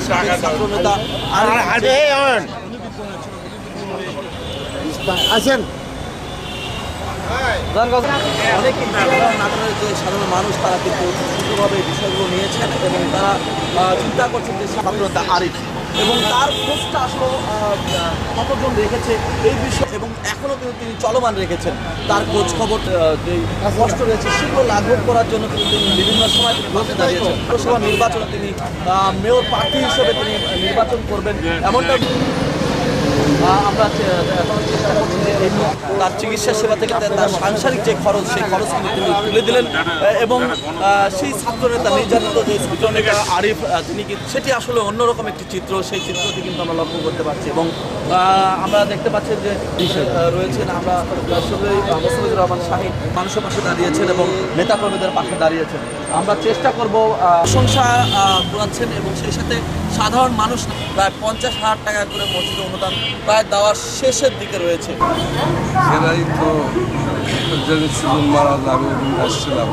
ছাত্রনেতা আসেন অনেক নাটোরের যে সাধারণ মানুষ তারা কিন্তু সুন্দরভাবে বিষয়গুলো নিয়েছেন এবং তারা চিন্তা করছেন যে ছাত্রনেতা আরিফ এবং তার খোঁজটা আসলে কতজন রেখেছে এই বিষয় এবং এখনও কিন্তু তিনি চলমান রেখেছেন তার খোঁজ খবর যে কষ্ট রয়েছে সেগুলো লাঘব করার জন্য কিন্তু তিনি বিভিন্ন সময় তিনি বসে দাঁড়িয়েছেন লোকসভা নির্বাচনে তিনি মেয়র প্রার্থী হিসেবে তিনি নির্বাচন করবেন এমনটা আমরা এখন চেষ্টা করছি যে তার চিকিৎসা সেবা থেকে তার সাংসারিক যে খরচ সেই খরচ কিন্তু তিনি তুলে দিলেন এবং সেই ছাত্রনেতা নির্যাতিত যে ছাত্রনেতা আরিফ তিনি সেটি আসলে অন্যরকম একটি চিত্র সেই চিত্রটি কিন্তু আমরা লক্ষ্য করতে পারছি এবং আমরা দেখতে পাচ্ছেন যে রয়েছেন আমরা মোস্তাফিজুর রহমান শাহীন মানুষের পাশে দাঁড়িয়েছেন এবং নেতাকর্মীদের পাশে দাঁড়িয়েছেন আমরা চেষ্টা করব প্রশংসা করাচ্ছেন এবং সেই সাথে সাধারণ মানুষ প্রায় 50,000 টাকা করে মসজিদে অনুদান প্রায় দেওয়ার শেষের দিকে রয়েছে সেটাই তো সিজন মারা যাবে আসছিলাম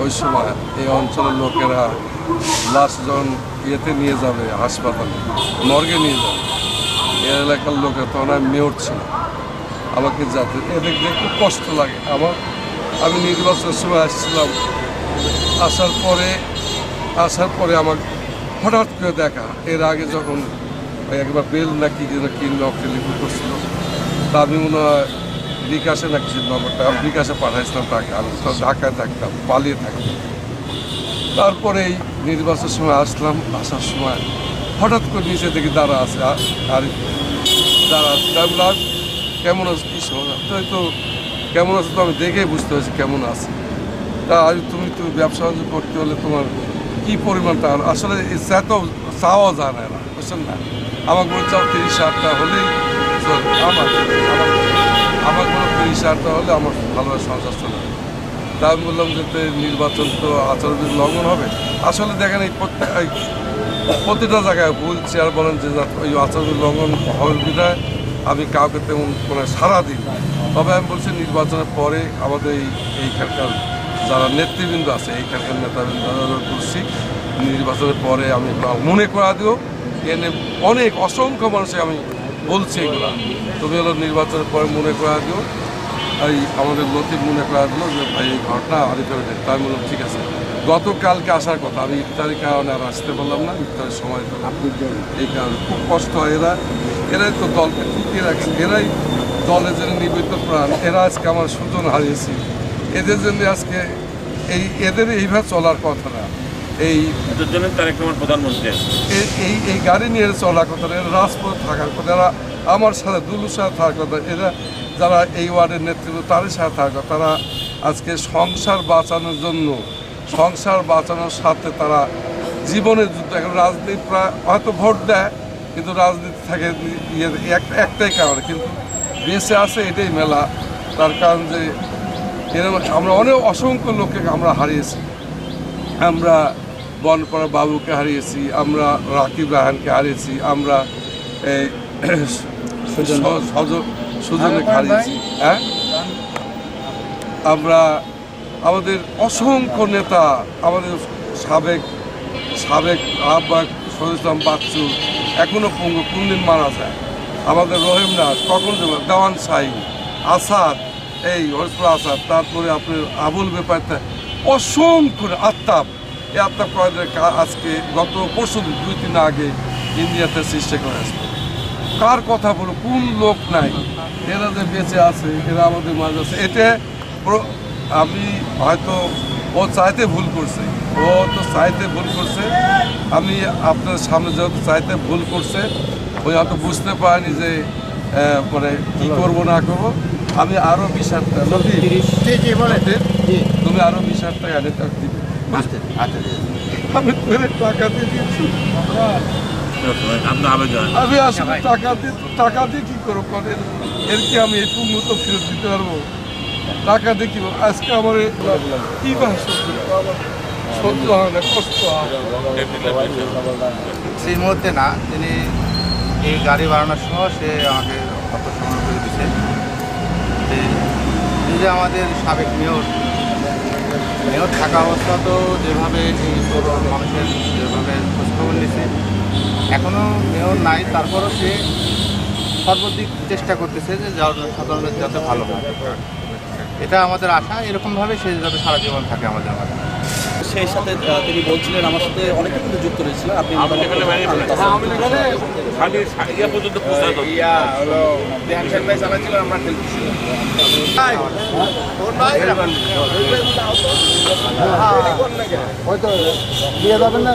ওই সময় এই অঞ্চলের লোকেরা লাশ যখন ইয়েতে নিয়ে যাবে হাসপাতালে মর্গে নিয়ে যাবে এই এলাকার লোকের তখন আমি মেয়র ছিলাম আমাকে যাতে এদের দেখতে কষ্ট লাগে আমি নির্বাচনের সময় আসছিলাম আসার পরে আমার হঠাৎ করে দেখা এর আগে যখন একবার বেল নাকি যেন কি নকলিপি করছিল তা আমি মনে হয় বিকাশে না কিছু নম্বরটা বিকাশে পাঠাইছিলাম তাকে আমি ঢাকায় থাকতাম পালিয়ে থাকতাম তারপরে এই নির্বাচনের সময় আসার সময় হঠাৎ করে নিচে দেখি দাঁড়া আছে আর দাঁড়া আছে তাই কেমন আছে কী সময় তো কেমন আছে তো আমি দেখেই বুঝতে পারছি কেমন আছে তা তুমি ব্যবসা বাণিজ্য করতে হলে তোমার কী পরিমাণ টাকা আসলে এত চাওয়া যায় না বুঝছেন না আমাকে বলে চাও 30,000 টাকা হলেই আমার কোনো 30,000 টাকা হলে আমার ভালোভাবে সংসার চলে তা আমি বললাম যে নির্বাচন তো আচরণবিধি লঙ্ঘন হবে আসলে দেখেন এই প্রতিটা জায়গায় ভুল চেয়ার বলেন যে ওই আচরণবিধি লঙ্ঘন হওয়ার বিধায় আমি কাউকে তেমন কোনো সাড়া দিই তবে আমি বলছি নির্বাচনের পরে আমাদের এইখানকার যারা নেতৃবৃন্দ আছে এইখানকার নেতাবৃন্দ বলছি নির্বাচনের পরে আমি মনে করা দিও এনে অনেক অসংখ্য মানুষে আমি বলছি এগুলা তুমি হলো নির্বাচনের পরে মনে করা দিও এই আমাদের লতিফ মনে করা দিল যে ভাই এই ঘটনা আরিফের তাই বললাম ঠিক আছে গতকালকে আসার কথা আমি ইফতারির কারণে আর আসতে পারলাম না ইফতারের সময় তো এই কারণে খুব কষ্ট হয় এরাই তো দলকে টিকিয়ে রাখছে এরাই দলে যেন নিবেদিত প্রাণ এরা আজকে আমার সুজন হারিয়েছি এদের জন্য আজকে এদের এইভাবে চলার কথা না প্রধানমন্ত্রী এই গাড়ি নিয়ে চলার কথা না এরা রাজপথে থাকার কথা এরা আমার সাথে দুলুর সাথে থাকার কথা এরা যারা এই ওয়ার্ডের নেতৃত্ব তাদের সাথে থাকার কথা তারা আজকে সংসার বাঁচানোর সাথে তারা জীবনের যুদ্ধ এখন রাজনীতি প্রায় হয়তো ভোট দেয় কিন্তু রাজনীতি থাকে একটাই কারণে কিন্তু বেঁচে আছে এটাই মেলা তার কারণ যে এরকম আমরা অনেক অসংখ্য লোককে আমরা হারিয়েছি আমরা বনপাড়া বাবুকে হারিয়েছি আমরা রাকিব রাহানকে হারিয়েছি আমরা সুজনকে হারিয়েছি হ্যাঁ আমরা আমাদের অসংখ্য নেতা আমাদের সাবেক আহ্বায়ক শহীদ ইসলাম বাচ্চু এখনও পঙ্গু কোনদিন মারা যায় আমাদের রহিম নাথ কখন দেওয়ান সাইন আসাদ এই হরিপুর আসাদ তারপরে আপনার আবুল ব্যাপারটা অসংখ্য আত্মাপ এই আত্মাপ করাদের আজকে গত পরশু 2-3 আগে ইন্ডিয়াতে সৃষ্টি করে আসবে কার কথা বলো কোন লোক নাই এরা যে বেঁচে আছে এরা আমাদের মাঝে আছে এটা আমি হয়তো ও চাইতে ভুল করছে আমি আপনার সামনে যেহেতু চাইতে ভুল করছে ওই হয়তো বুঝতে পারিনি যে মানে কী করবো না করবো আমি আরও 20,000 টাকা তুমি আরও 20,000 টাকা এনে টাকা দিবে আমি টাকা দিয়ে দিয়েছি আমি আসলে টাকা দিয়ে কী করবো এর কি আমি এই মতো ফেরত দিতে পারবো টাকা দিয়ে কী আজকে আমার কী সহ্য হয় না কষ্ট হয় সেই মুহূর্তে না তিনি এই গাড়ি বাড়ানোর সময় সে আমাকে কত সংগ্রহ করে দিচ্ছে যে আমাদের সাবেক মেয়র থাকা অবস্থা তো যেভাবে এই মানুষের যেভাবে খোঁজখবর নিচ্ছে এখনও মেয়র নাই, তারপরও সে সর্বাধিক চেষ্টা করতেছে যে সাধারণের যাতে ভালো হয়। এটা আমাদের আশা, এরকমভাবে সে যাতে সারা জীবন থাকে আমাদের মাঝে। সেই সাথে তিনি বলছিলেন, আমার সাথে অনেকে কিন্তু যুক্ত রয়েছিলেন, আপনি হয়তো দিয়ে যাবেন না